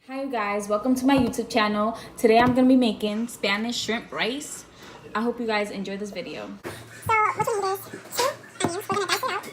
Hi you guys, welcome to my YouTube channel. Today I'm gonna be making Spanish shrimp rice. I hope you guys enjoy this video. So what you need is 2 onions. We're gonna dice it out.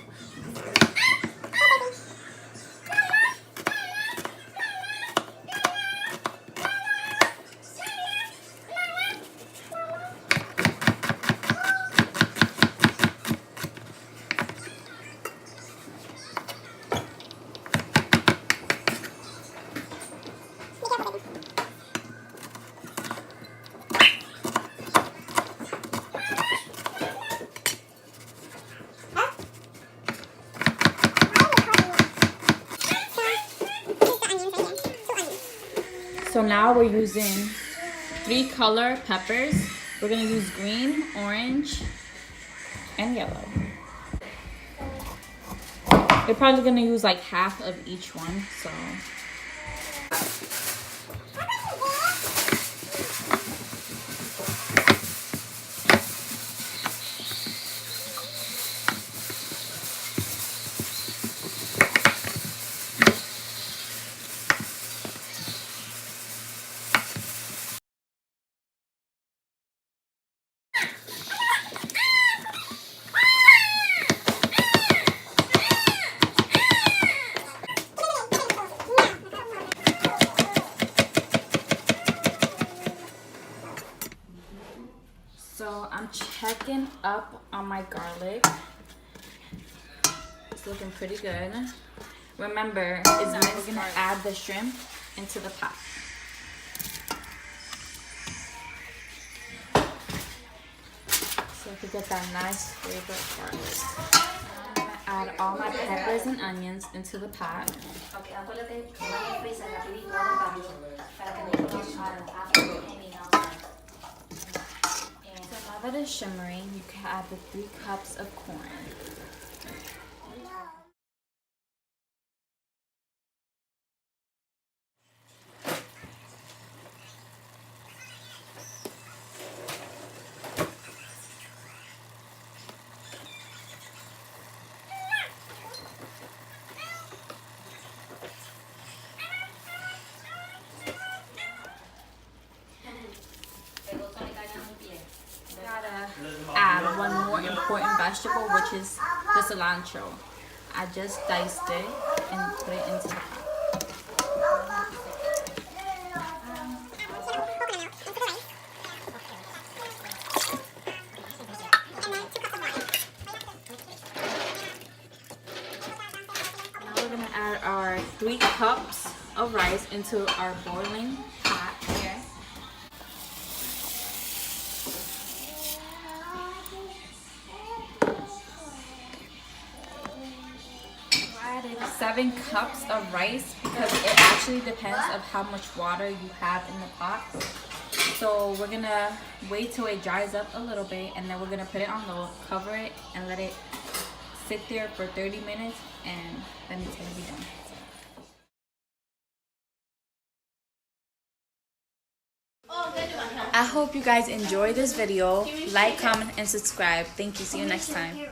So now we're using 3 color peppers. We're gonna use green, orange, and yellow. We're probably gonna use like half of each one, so. So I'm checking up on my garlic. It's looking pretty good. Remember, is now we're gonna add the shrimp into the pot. So you can get that nice flavor of garlic. I'm gonna add all my peppers and onions into the pot. So now that it's shimmering, you can add the 3 cups of corn. Gotta add one more important vegetable, which is the cilantro. I just diced it and put it into the pot. Now we're gonna add our 3 cups of rice into our boiling pot here. I added 7 cups of rice because it actually depends of how much water you have in the pot. So we're gonna wait till it dries up a little bit, and then we're gonna put it on low, cover it, and let it sit there for 30 minutes, and then it's gonna be done. I hope you guys enjoyed this video. Like, comment, and subscribe. Thank you. See you next time.